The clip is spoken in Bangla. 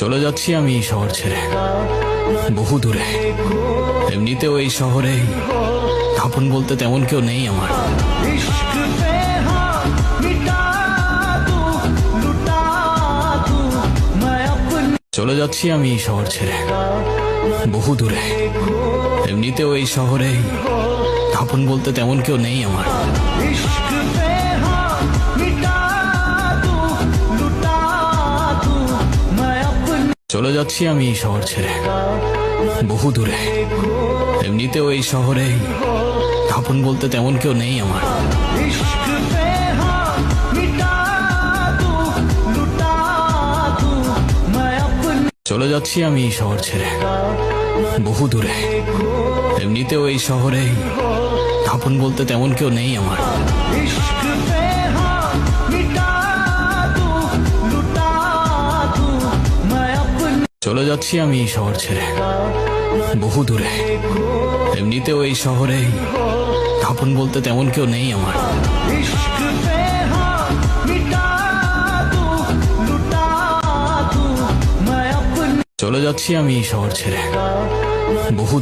চলে যাচ্ছি আমি এই শহর ছেড়ে বহু দূরে। এমনিতেও এই শহরে আপন বলতে তেমন কেউ নেই আমার। চলে যাচ্ছি আমি এই শহর ছেড়ে বহু দূরে। এমনিতেও এই শহরে আপন বলতে তেমন কেউ নেই আমার। চলে যাচ্ছি আমি এই শহর ছেড়ে বহু দূরে। এমনিতেও এই শহরে আপন বলতে তেমন কেউ নেই আমার। চলে যাচ্ছি আমি এই শহর ছেড়ে বহু দূরে। এমনিতেও এই শহরে আপন বলতে তেমন কেউ নেই আমার। চলে যাচ্ছি আমি এই শহর ছেড়ে বহু দূরে। এমনিতেও এই শহরে আপন বলতে তেমন কেউ নেই আমার। চলে যাচ্ছি আমি এই শহর ছেড়ে বহু